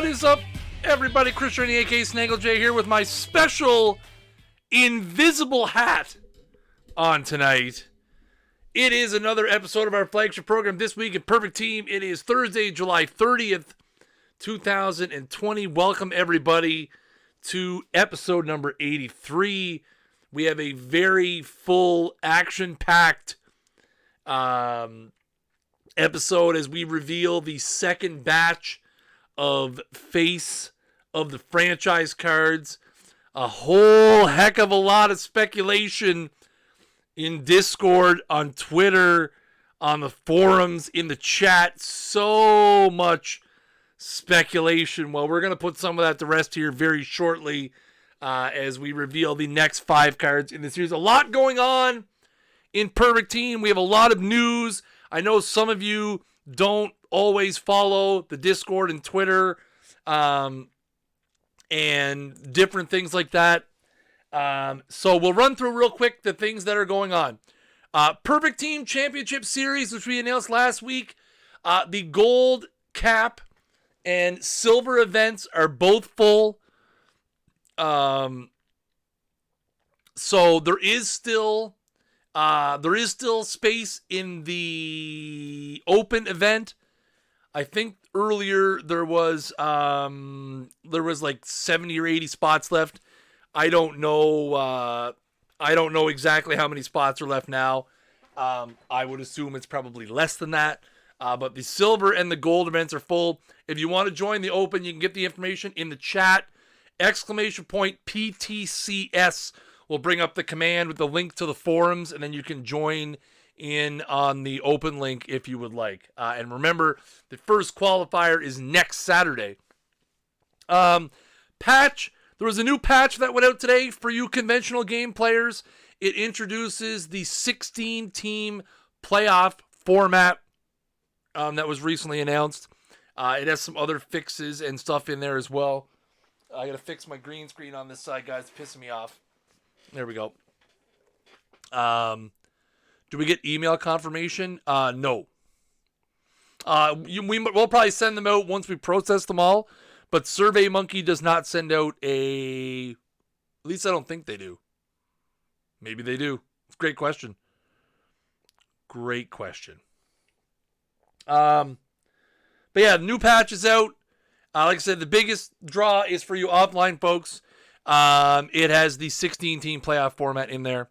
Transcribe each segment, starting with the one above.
What is up, everybody? Chris Rainey, aka Snaggle J, here with my special invisible hat on tonight. It is another episode of our flagship program this week at Perfect Team. It is Thursday, July 30th, 2020. Welcome, everybody, to episode number 83. We have a very full, action-packed episode as we reveal the second batch of face of the franchise cards. A whole heck of a lot of speculation in Discord, on Twitter, on the forums, in the chat. So much speculation. Well, we're going to put some of that to rest here very shortly as we reveal the next 5 cards in the series. A lot going on in Perfect Team. We have a lot of news. I know some of you don't always follow the Discord and Twitter and different things like that. So we'll run through real quick the things that are going on. Perfect Team Championship Series, which we announced last week. The gold cap and silver events are both full. So there is still space in the open event. I think earlier there was like 70 or 80 spots left. I don't know exactly how many spots are left now. I would assume it's probably less than that. But the silver and the gold events are full. If you want to join the open, you can get the information in the chat. !PTCS will bring up the command with the link to the forums, and then you can join in on the open link if you would like. And remember, the first qualifier is next Saturday. Patch. There was a new patch that went out today for you conventional game players. It introduces the 16-team playoff format that was recently announced. It has some other fixes and stuff in there as well. I got to fix my green screen on this side, guys. It's pissing me off. There we go. Do we get email confirmation? No. We'll probably send them out once we process them all. But SurveyMonkey does not send out a... At least I don't think they do. Maybe they do. It's a great question. Great question. But yeah, the new patch is out. Like I said, the biggest draw is for you offline folks. It has the 16-team playoff format in there.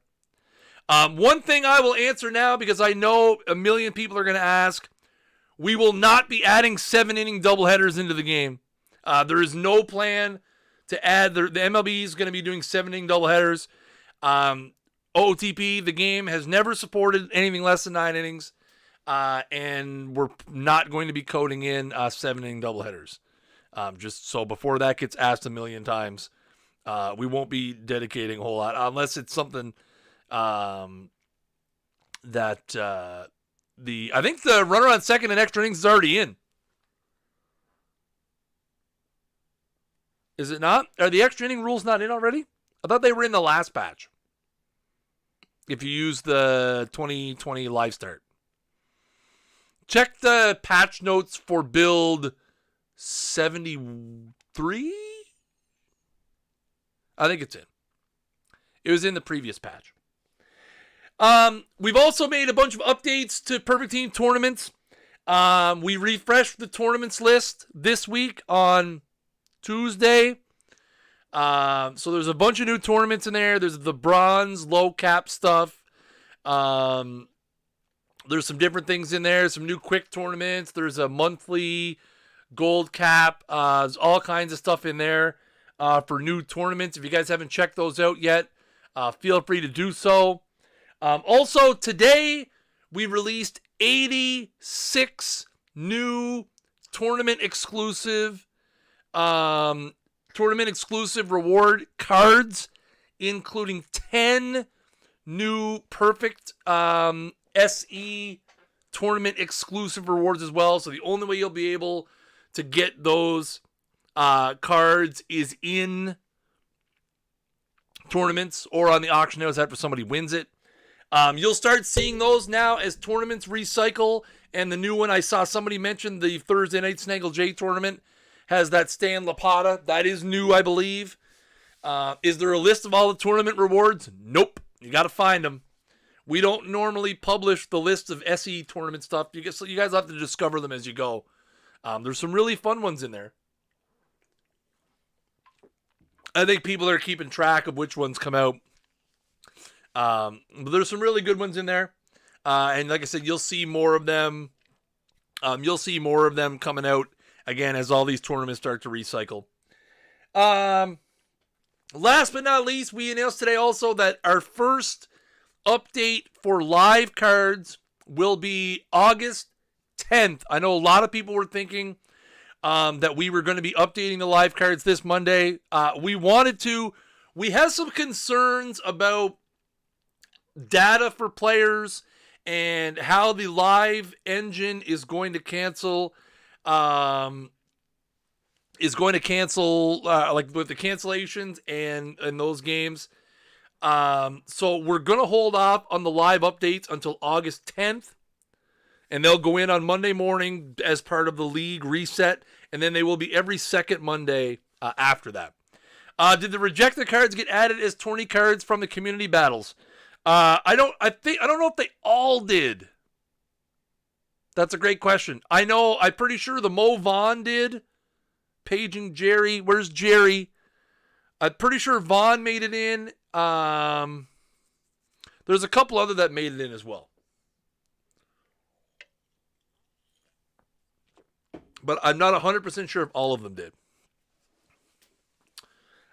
One thing I will answer now, because I know a million people are going to ask, we will not be adding 7-inning doubleheaders into the game. There is no plan to add, the MLB is going to be doing 7-inning doubleheaders. OOTP, the game, has never supported anything less than 9 innings. And we're not going to be coding in 7-inning doubleheaders. Just so before that gets asked a million times, we won't be dedicating a whole lot, unless it's something that I think the runner on second and extra innings is already in. Is it not? Are the extra inning rules not in already? I thought they were in the last patch. If you use the 2020 live start. Check the patch notes for build 73? I think it's in. It was in the previous patch. We've also made a bunch of updates to Perfect Team tournaments. We refreshed the tournaments list this week on Tuesday. So there's a bunch of new tournaments in there. There's the bronze low cap stuff. There's some different things in there. Some new quick tournaments. There's a monthly gold cap. There's all kinds of stuff in there for new tournaments. If you guys haven't checked those out yet, feel free to do so. Also today we released 86 new tournament exclusive reward cards, including 10 new perfect SE tournament exclusive rewards as well. So the only way you'll be able to get those cards is in tournaments or on the auction house after somebody wins it. You'll start seeing those now as tournaments recycle. And the new one, I saw somebody mention the Thursday Night Snaggle J tournament has that Stan Lapata. That is new, I believe. Is there a list of all the tournament rewards? Nope. You got to find them. We don't normally publish the list of SE tournament stuff. You guys have to discover them as you go. There's some really fun ones in there. I think people are keeping track of which ones come out. But there's some really good ones in there. And like I said, you'll see more of them. You'll see more of them coming out again as all these tournaments start to recycle. Last but not least, we announced today also that our first update for live cards will be August 10th. I know a lot of people were thinking that we were going to be updating the live cards this Monday. We wanted to. We have some concerns about data for players and how the live engine is going to cancel. Like with the cancellations and those games. So we're going to hold off on the live updates until August 10th. And they'll go in on Monday morning as part of the league reset. And then they will be every second Monday after that. Did the rejected cards get added as tourney cards from the community battles? I don't know if they all did. That's a great question. I'm pretty sure the Mo Vaughn did. Paging Jerry. Where's Jerry? I'm pretty sure Vaughn made it in. There's a couple other that made it in as well. But I'm not 100% sure if all of them did.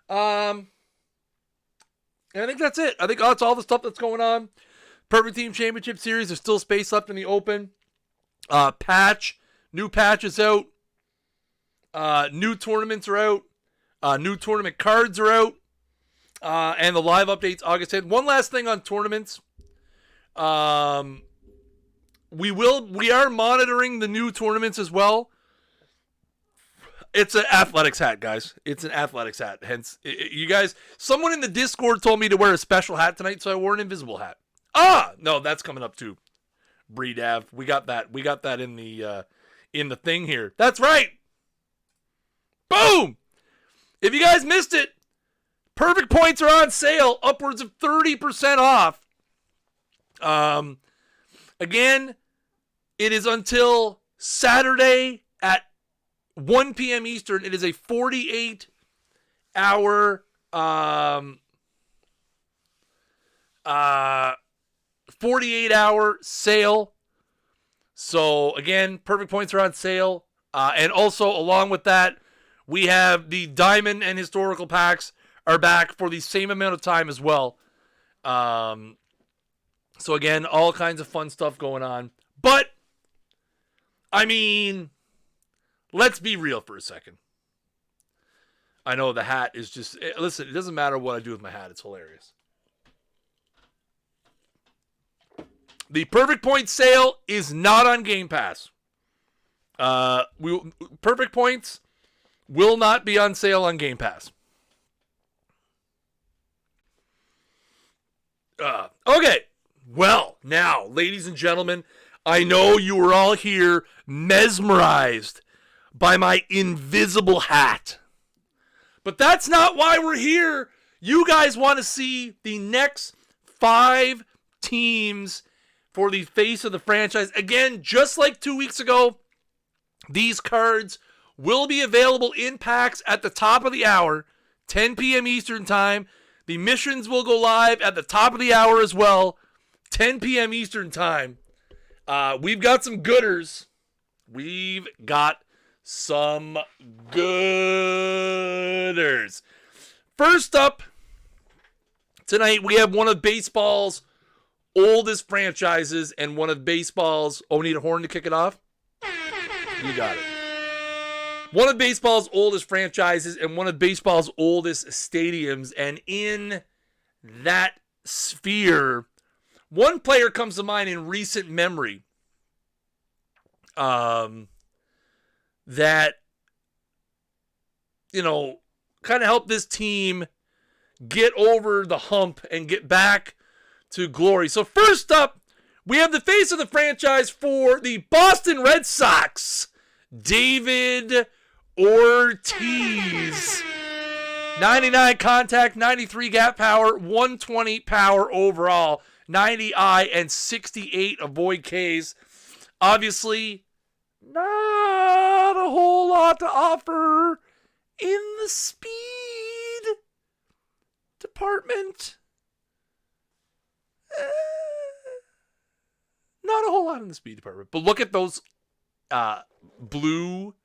And I think that's it. I think that's all the stuff that's going on. Perfect Team Championship Series. There's still space left in the open. New patch is out. New tournaments are out. New tournament cards are out. And the live updates August 10th. One last thing on tournaments. We are monitoring the new tournaments as well. It's an athletics hat, guys. It's an athletics hat. Hence, you guys, someone in the Discord told me to wear a special hat tonight, so I wore an invisible hat. No, that's coming up too. Breedav, we got that. We got that in the thing here. That's right. Boom! If you guys missed it, Perfect Points are on sale, upwards of 30% off. Again, it is until Saturday at 1 p.m. Eastern. It is a 48-hour 48-hour sale. So, again, Perfect Points are on sale. And also, along with that, we have the Diamond and Historical packs are back for the same amount of time as well. So, again, all kinds of fun stuff going on. But, I mean, let's be real for a second. I know the hat is just... Listen, it doesn't matter what I do with my hat. It's hilarious. The Perfect Points sale is not on Game Pass. Perfect Points will not be on sale on Game Pass. Okay. Well, now, ladies and gentlemen, I know you were all here mesmerized by my invisible hat. But that's not why we're here. You guys want to see the next 5 teams for the face of the franchise. Again, just like 2 weeks ago, these cards will be available in packs at the top of the hour, 10 p.m. Eastern time. The missions will go live at the top of the hour as well, 10 p.m. Eastern time. We've got some gooders. We've got some gooders. First up tonight, we have one of baseball's oldest franchises and one of baseball's... Oh, we need a horn to kick it off? You got it. One of baseball's oldest franchises and one of baseball's oldest stadiums. And in that sphere, one player comes to mind in recent memory that, you know, kind of helped this team get over the hump and get back to glory. So first up, we have the face of the franchise for the Boston Red Sox, David ORTIZ. 99 contact, 93 gap power, 120 power overall, 90 I, and 68 avoid Ks. Obviously, not a whole lot to offer in the speed department. Not a whole lot in the speed department. But look at those blue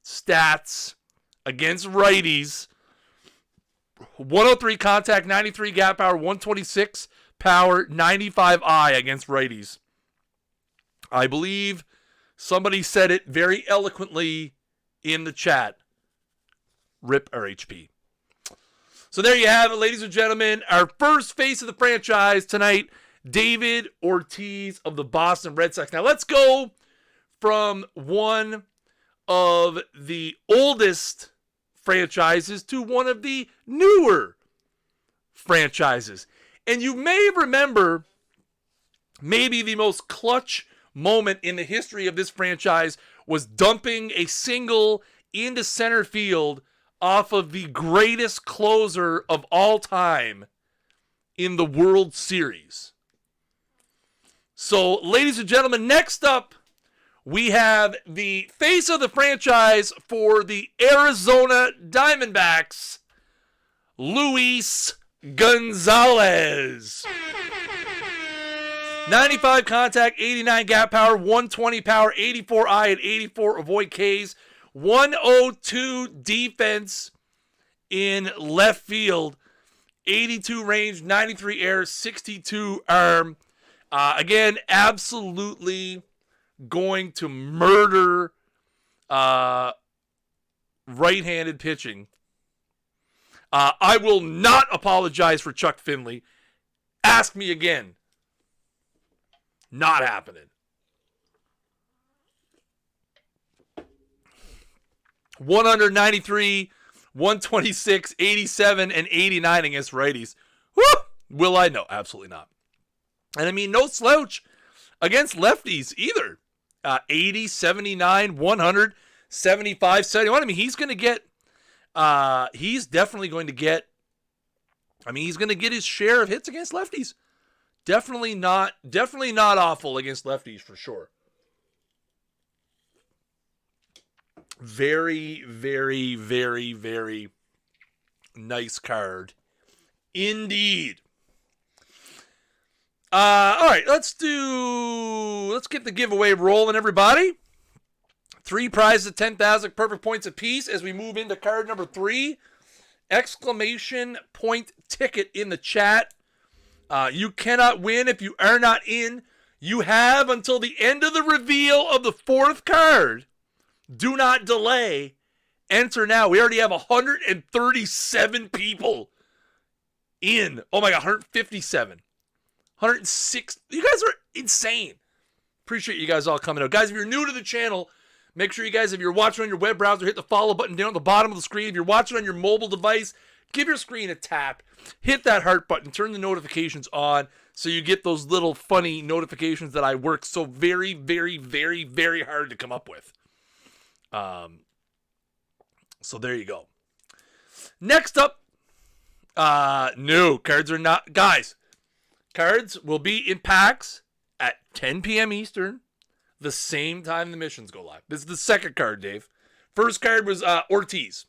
stats against righties. 103 contact, 93 gap power, 126 power, 95 I against righties. I believe somebody said it very eloquently in the chat. Rip RHP. So there you have it, ladies and gentlemen. Our first face of the franchise tonight, David Ortiz of the Boston Red Sox. Now let's go from one of the oldest franchises to one of the newer franchises. And you may remember maybe the most clutch moment in the history of this franchise was dumping a single into center field off of the greatest closer of all time in the World Series. So, ladies and gentlemen, next up, we have the face of the franchise for the Arizona Diamondbacks, Luis Gonzalez. 95 contact, 89 gap power, 120 power, 84 I, and 84 avoid Ks. 102 defense in left field. 82 range, 93 air, 62 arm. Again, absolutely going to murder right-handed pitching. I will not apologize for Chuck Finley. Ask me again. Not happening. 193, 126, 87, and 89 against righties. Woo! Will I? No, absolutely not. And I mean, no slouch against lefties either. 80, 79, 100, 75, 71. I mean, he's going to get, he's definitely going to get, he's going to get his share of hits against lefties. Definitely not awful against lefties for sure. Very, very, very, very nice card indeed. All right, let's get the giveaway rolling, everybody. 3 prizes of 10,000 perfect points apiece as we move into card number 3. Exclamation point ticket in the chat. You cannot win if you are not in. You have until the end of the reveal of the 4th card. Do not delay. Enter now. We already have 137 people in. Oh my God, 157. 106. You guys are insane. Appreciate you guys all coming out. Guys, if you're new to the channel, make sure you guys, if you're watching on your web browser, hit the follow button down at the bottom of the screen. If you're watching on your mobile device, give your screen a tap. Hit that heart button. Turn the notifications on so you get those little funny notifications that I work so very, very, very, very hard to come up with. So there you go. Next up, no, cards are not, guys, cards will be in packs at 10 p.m. Eastern, the same time the missions go live. This is the second card, Dave. First card was ORTIZ.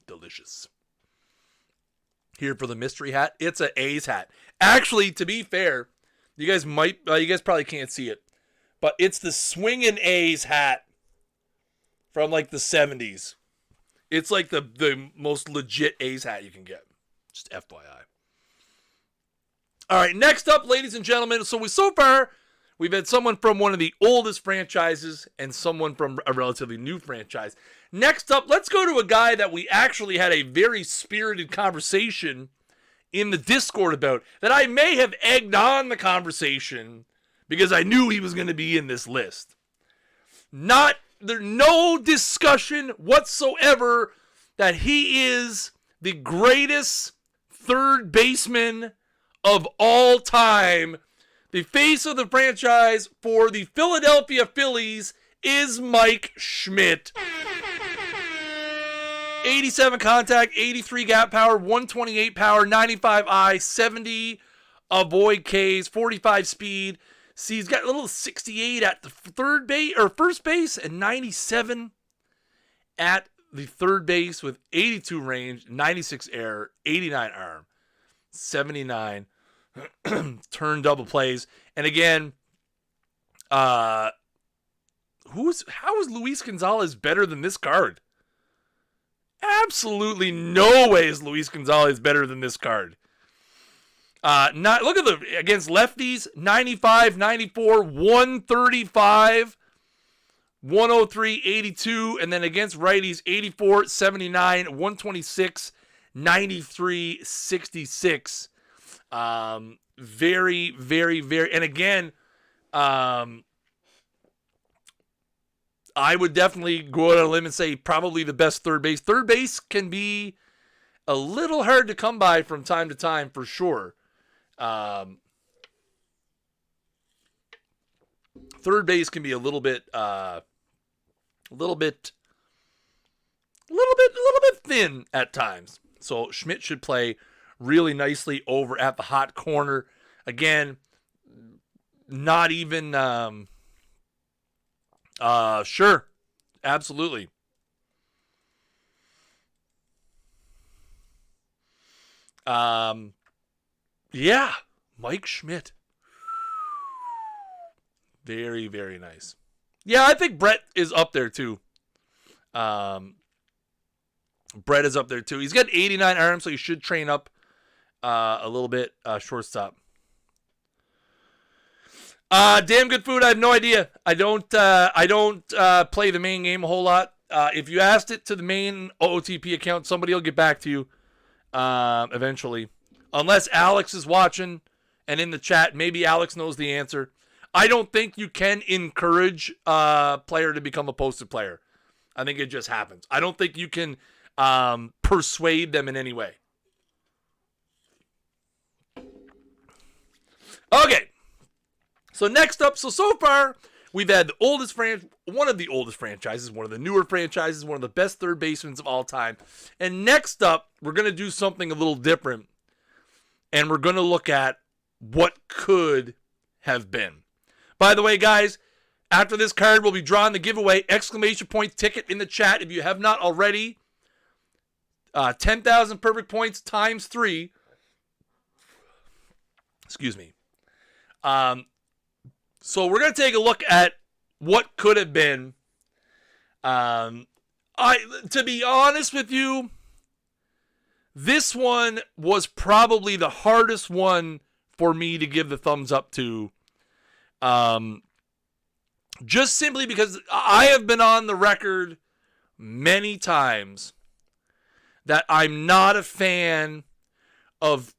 Delicious. Here for the mystery hat. It's an A's hat. Actually, to be fair, you guys probably can't see it, but it's the swinging A's hat from like the 70s. It's like the most legit A's hat you can get. Just FYI. All right, next up, ladies and gentlemen. So far, we've had someone from one of the oldest franchises and someone from a relatively new franchise. Next up, let's go to a guy that we actually had a very spirited conversation in the Discord about, that I may have egged on the conversation because I knew he was going to be in this list. There's no discussion whatsoever that he is the greatest third baseman of all time, The face of the franchise for the Philadelphia Phillies is Mike Schmidt. 87 contact, 83 gap power, 128 power, 95 I, 70 avoid Ks, 45 speed. See, he's got a little 68 at the third base or first base and 97 at the third base with 82 range, 96 air, 89 arm, 79 turn double plays. And again, how is Luis Gonzalez better than this card? Absolutely no way is Luis Gonzalez better than this card. Look at against lefties, 95, 94, 135, 103, 82, and then against righties, 84, 79, 126, 93, 66. Very, very, very, and again, I would definitely go out on a limb and say probably the best third base. Third base can be a little hard to come by from time to time, for sure. Third base can be a little bit thin at times. So Schmidt should play really nicely over at the hot corner. Again, not even sure. Absolutely. Yeah, Mike Schmidt. Very, very nice. Yeah, I think Brett is up there too. Brett is up there too. He's got 89 arms, so he should train up a little bit. Shortstop. Damn good food. I have no idea. I don't play the main game a whole lot. If you asked it to the main OOTP account, somebody will get back to you eventually. Unless Alex is watching and in the chat, maybe Alex knows the answer. I don't think you can encourage a player to become a posted player. I think it just happens. I don't think you can persuade them in any way. Okay. So next up, so far, we've had one of the oldest franchises, one of the newer franchises, one of the best third basemen of all time. And next up, we're going to do something a little different. And we're going to look at what could have been. By the way, guys, after this card, we'll be drawing the giveaway exclamation point ticket in the chat. If you have not already, 10,000 perfect points times 3. Excuse me. So we're going to take a look at what could have been. To be honest with you, this one was probably the hardest one for me to give the thumbs up to. Just simply because I have been on the record many times that I'm not a fan of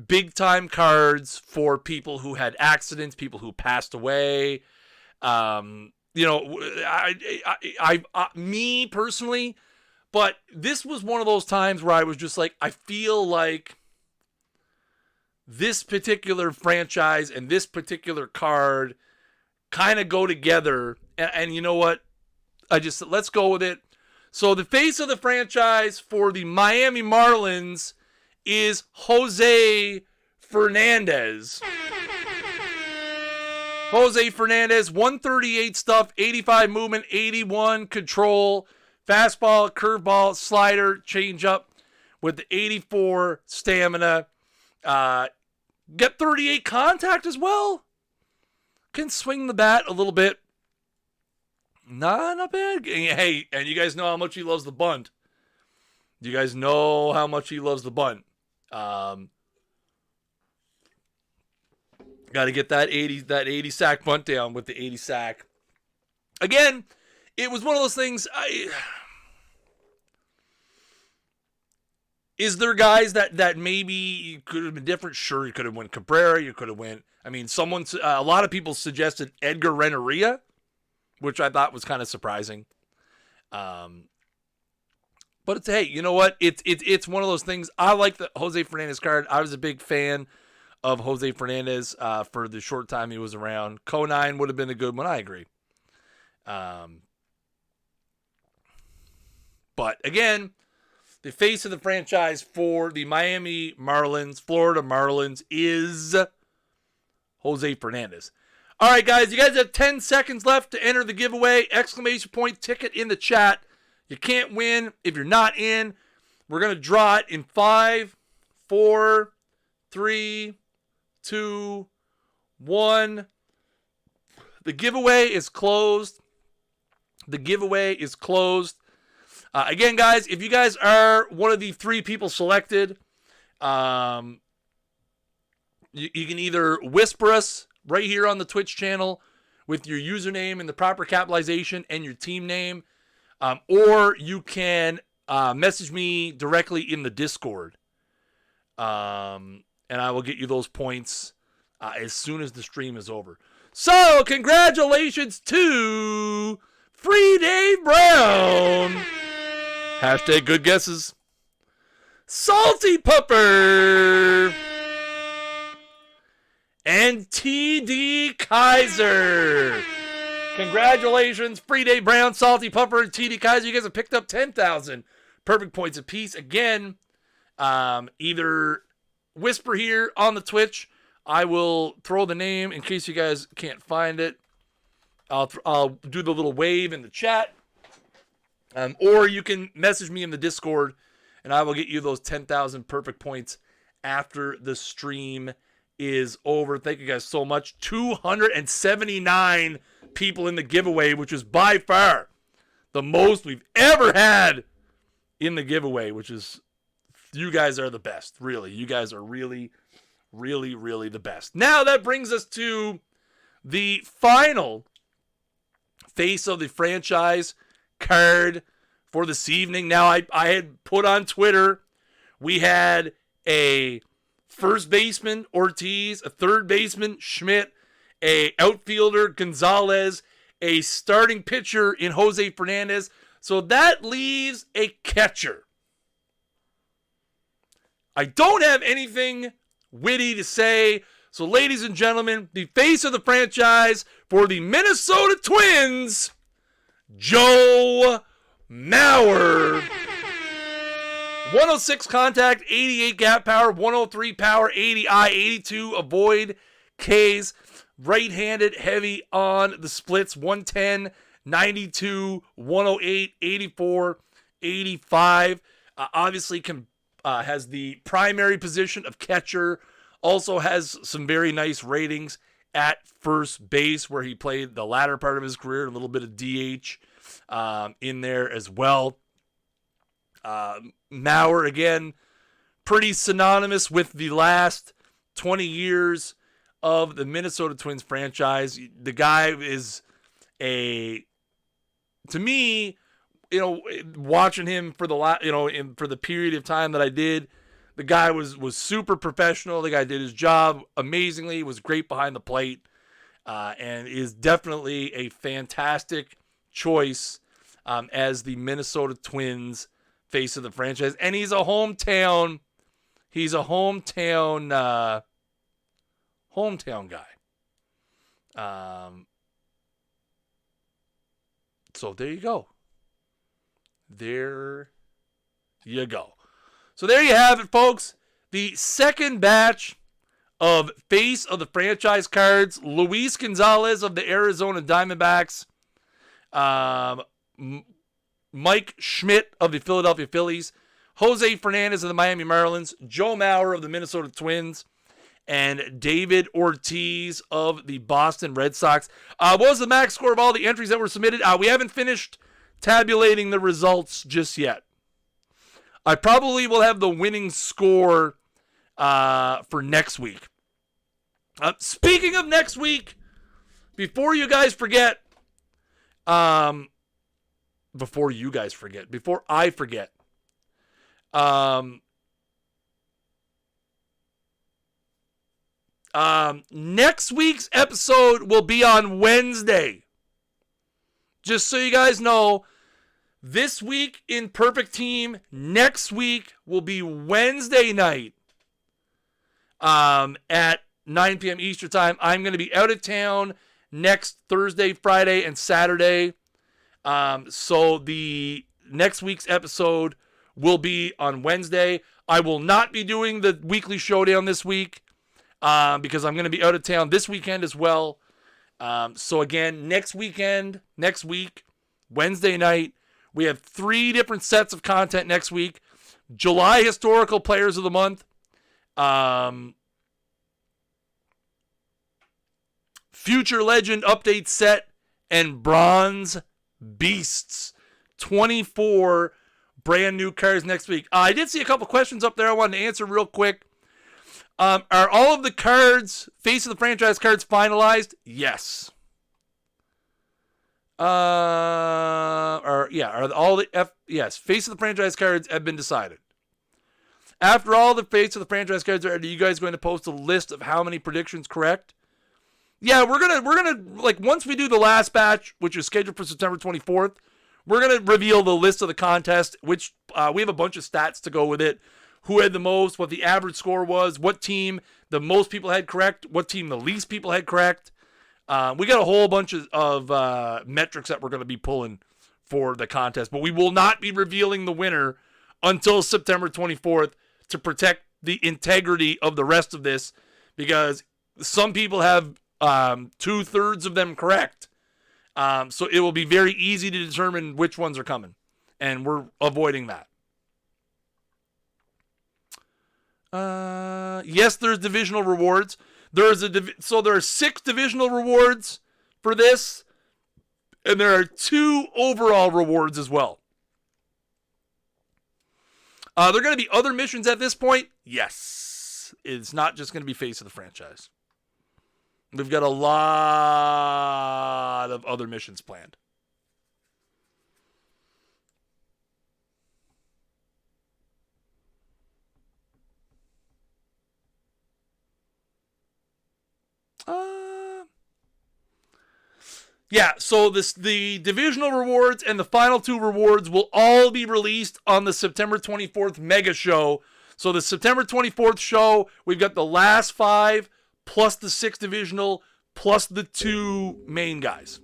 big time cards for people who had accidents, people who passed away. Me personally, but this was one of those times where I was just like, I feel like this particular franchise and this particular card kind of go together. And you know what? Let's go with it. So the face of the franchise for the Miami Marlins is Jose Fernandez. Jose Fernandez, 138 stuff, 85 movement, 81 control, fastball, curveball, slider, changeup with the 84 stamina. Get 38 contact as well. Can swing the bat a little bit. Not bad. Hey, and you guys know how much he loves the bunt. You guys know how much he loves the bunt. Got to get that 80 sack bunt down with the 80 sack. Again, it was one of those things. Is there guys that maybe could have been different? Sure, you could have went Cabrera. You could have went. I mean, a lot of people suggested Edgar Renteria, which I thought was kind of surprising. But hey, you know what? It's one of those things. I like the Jose Fernandez card. I was a big fan of Jose Fernandez for the short time he was around. Conine would have been a good one. I agree. But again, the face of the franchise for the Miami Marlins, Florida Marlins, is Jose Fernandez. All right, guys, you guys have 10 seconds left to enter the giveaway. Exclamation point ticket in the chat. You can't win if you're not in. We're going to draw it in 5, 4, 3, 2, 1. The giveaway is closed. The giveaway is closed. Again, guys, if you guys are one of the 3 people selected, you can either whisper us right here on the Twitch channel with your username and the proper capitalization and your team name, or you can message me directly in the Discord, and I will get you those points as soon as the stream is over. So, congratulations to Free Dave Brown. Hashtag good guesses. Salty Pupper. And TD Kaiser. Congratulations, Free Day Brown, Salty Pupper, and TD Kaiser. You guys have picked up 10,000 perfect points apiece. Again, either whisper here on the Twitch. I will throw the name in case you guys can't find it. I'll do the little wave in the chat. Or you can message me in the Discord, and I will get you those 10,000 perfect points after the stream is over. Thank you guys so much. 279 people in the giveaway, which is by far the most we've ever had in the giveaway, which is, you guys are the best. Really, you guys are really, really, really the best. Now that brings us to the final face of the franchise card for this evening. Now, I had put on Twitter, we had a first baseman, Ortiz, a third baseman, SCHMIDT, a outfielder, Gonzalez, a starting pitcher in Jose Fernandez. So that leaves a catcher. I don't have anything witty to say. So, ladies and gentlemen, the face of the franchise for the Minnesota Twins, Joe Mauer. 106 contact, 88 gap power, 103 power, 80 I, 82 avoid Ks. Right-handed, heavy on the splits, 110, 92, 108, 84, 85. Obviously has the primary position of catcher. Also has some very nice ratings at first base, where he played the latter part of his career, a little bit of DH in there as well. Mauer, again, pretty synonymous with the last 20 years of the Minnesota Twins franchise. The guy is to me, watching him for for the period of time that I did, the guy was super professional. The guy did his job amazingly, was great behind the plate, and is definitely a fantastic choice as the Minnesota Twins face of the franchise. And he's a hometown guy. So there you go. There you go. So there you have it, folks. The second batch of face of the franchise cards. Luis Gonzalez of the Arizona Diamondbacks. Mike SCHMIDT of the Philadelphia Phillies. Jose Fernandez of the Miami Marlins. Joe Mauer of the Minnesota Twins. And David Ortiz of the Boston Red Sox. What was the max score of all the entries that were submitted? We haven't finished tabulating the results just yet. I probably will have the winning score for next week. Speaking of next week, before I forget, next week's episode will be on Wednesday. Just so you guys know, this week in Perfect Team, next week will be Wednesday night. at 9 p.m. Eastern time. I'm going to be out of town next Thursday, Friday, and Saturday. So the next week's episode will be on Wednesday. I will not be doing the weekly showdown this week because I'm going to be out of town this weekend as well. So again, next week, Wednesday night, we have 3 different sets of content next week. July Historical Players of the Month. Future Legend Update Set and Bronze Beasts. 24 brand new cards next week. I did see a couple questions up there I wanted to answer real quick. Are all of the cards, Face of the Franchise cards, finalized? Yes. Face of the Franchise cards have been decided. After all the Face of the Franchise cards are you guys going to post a list of how many predictions correct? Yeah, we're gonna like once we do the last batch, which is scheduled for September 24th, we're gonna reveal the list of the contest, which we have a bunch of stats to go with it. Who had the most, what the average score was, what team the most people had correct, what team the least people had correct. We got a whole bunch of metrics that we're going to be pulling for the contest, but we will not be revealing the winner until September 24th to protect the integrity of the rest of this, because some people have 2/3 of them correct. So it will be very easy to determine which ones are coming, and we're avoiding that. Yes, there's divisional rewards. There are 6 divisional rewards for this, and there are 2 overall rewards as well. There are going to be other missions at this point. Yes, it's not just going to be Face of the Franchise. We've got a lot of other missions planned. Yeah, so the divisional rewards and the final 2 rewards will all be released on the September 24th mega show. So the September 24th show, we've got the last 5 plus the 6 divisional plus the 2 main guys.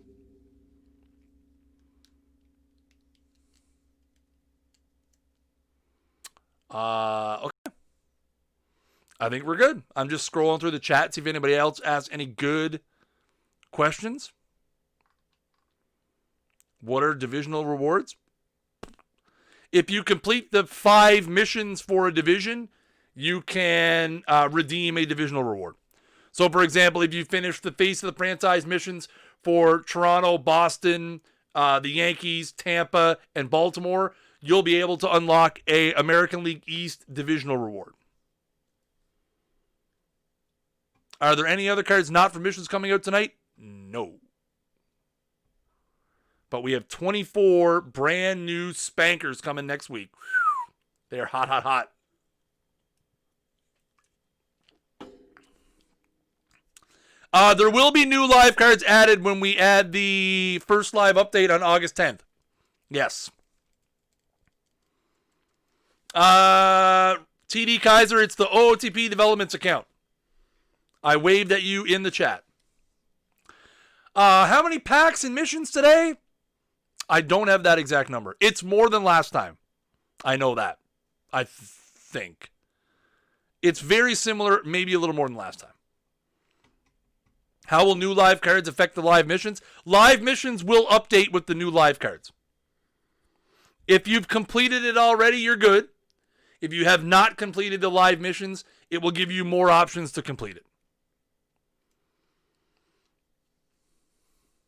Okay. I think we're good. I'm just scrolling through the chat, see if anybody else asks any good questions. What are divisional rewards? If you complete the 5 missions for a division, you can redeem a divisional reward. So, for example, if you finish the Face of the Franchise missions for Toronto, Boston, the Yankees, Tampa, and Baltimore, you'll be able to unlock a American League East divisional reward. Are there any other cards not for missions coming out tonight? No. But we have 24 brand new spankers coming next week. They're hot, hot, hot. There will be new live cards added when we add the first live update on August 10th. Yes. TD Kaiser, it's the OOTP Developments account. I waved at you in the chat. How many packs and missions today? I don't have that exact number. It's more than last time. I know that. I think. It's very similar, maybe a little more than last time. How will new live cards affect the live missions? Live missions will update with the new live cards. If you've completed it already, you're good. If you have not completed the live missions, it will give you more options to complete it.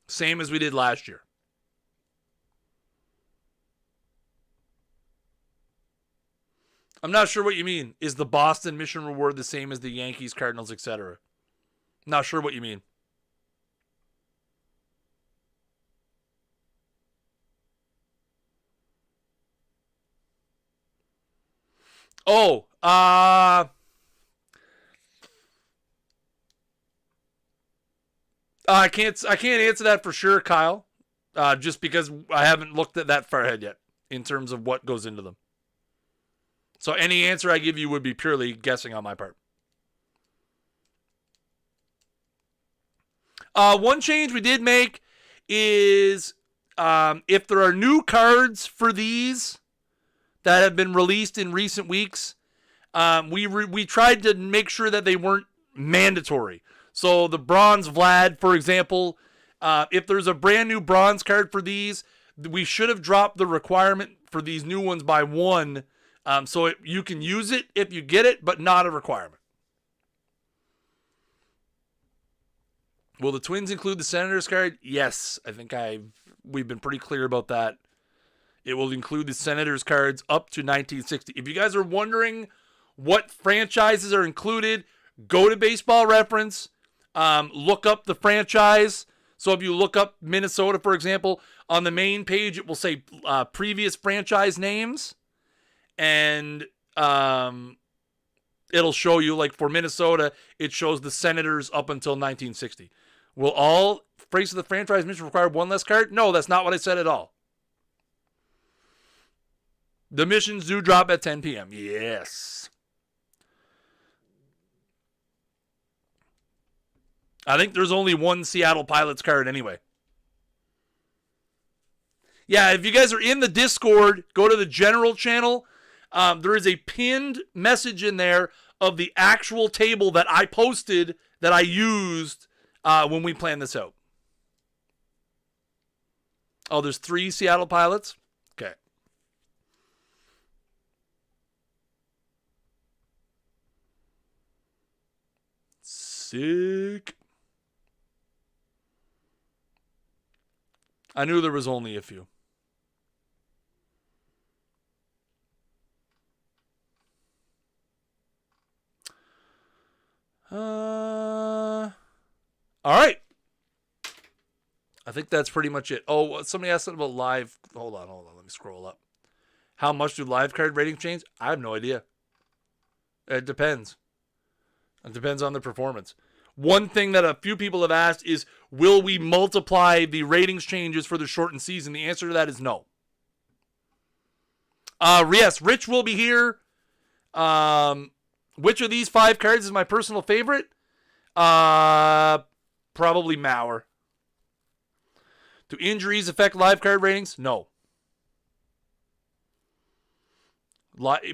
Same as we did last year. I'm not sure what you mean. Is the Boston mission reward the same as the Yankees, Cardinals, etc.? Not sure what you mean. Oh, I can't answer that for sure, Kyle. Just because I haven't looked at that far ahead yet in terms of what goes into them. So any answer I give you would be purely guessing on my part. One change we did make is if there are new cards for these that have been released in recent weeks, we tried to make sure that they weren't mandatory. So the bronze Vlad, for example, if there's a brand new bronze card for these, we should have dropped the requirement for these new ones by 1. So you can use it if you get it, but not a requirement. Will the Twins include the Senators card? Yes, I think we've been pretty clear about that. It will include the Senators cards up to 1960. If you guys are wondering what franchises are included, go to Baseball Reference, look up the franchise. So if you look up Minnesota, for example, on the main page, it will say previous franchise names. And it'll show you, like for Minnesota, it shows the Senators up until 1960. Will all Face of the Franchise missions require one less card? No, that's not what I said at all. The missions do drop at 10 p.m. Yes. I think there's only one Seattle Pilots card anyway. Yeah, if you guys are in the Discord, go to the general channel. There is a pinned message in there of the actual table that I posted that I used when we planned this out. Oh, there's 3 Seattle Pilots? Okay. Sick. I knew there was only a few. All right. I think that's pretty much it. Oh, somebody asked something about live. Hold on. Let me scroll up. How much do live card ratings change? I have no idea. It depends. It depends on the performance. One thing that a few people have asked is, will we multiply the ratings changes for the shortened season? The answer to that is no. Yes, Rich will be here. Which of these 5 cards is my personal favorite? Probably Mauer. Do injuries affect live card ratings? No.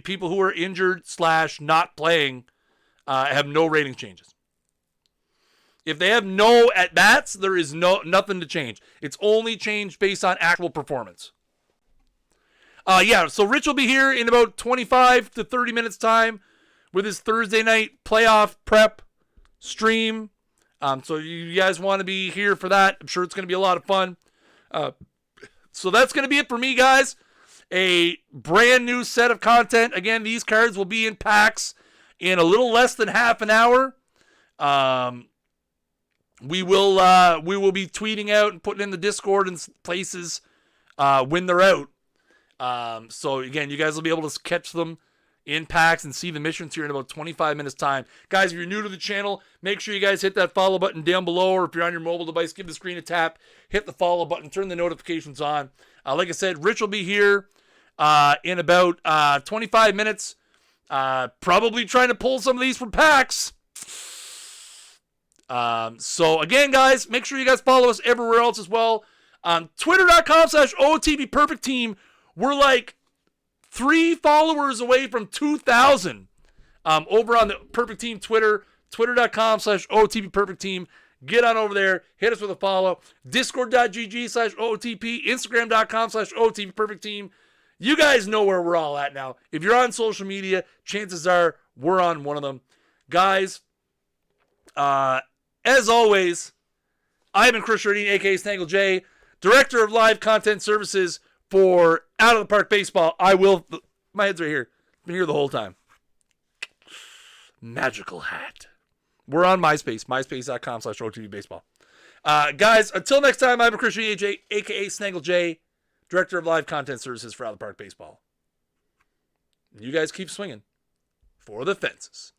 People who are injured / not playing have no rating changes. If they have no at-bats, there is nothing to change. It's only changed based on actual performance. So Rich will be here in about 25 to 30 minutes time with his Thursday night playoff prep stream. So you guys want to be here for that. I'm sure it's going to be a lot of fun. So that's going to be it for me, guys. A brand new set of content. Again, these cards will be in packs in a little less than half an hour. We will be tweeting out and putting in the Discord and places when they're out. So again, you guys will be able to catch them in packs and see the missions here in about 25 minutes time. Guys, if you're new to the channel, make sure you guys hit that follow button down below, or if you're on your mobile device, give the screen a tap, hit the follow button, turn the notifications on. Like I said, Rich will be here in about 25 minutes, probably trying to pull some of these from packs. So again, guys, make sure you guys follow us everywhere else as well. Twitter.com/OOTP Perfect Team. We're like 3 followers away from 2,000 over on the Perfect Team Twitter. Twitter.com/OOTP Perfect Team. Get on over there. Hit us with a follow. Discord.gg/OOTP. Instagram.com/OOTP Perfect Team. You guys know where we're all at now. If you're on social media, chances are we're on one of them. Guys, as always, I've been Chris Sherdine, a.k.a. Snaggle J, Director of Live Content Services for Out of the Park Baseball. My head's right here. Been here the whole time. Magical hat. We're on MySpace, myspace.com/OOTP Baseball. Guys, until next time, I've been Chris Sherdine, a.k.a. Snaggle J, Director of Live Content Services for Out of the Park Baseball. You guys keep swinging for the fences.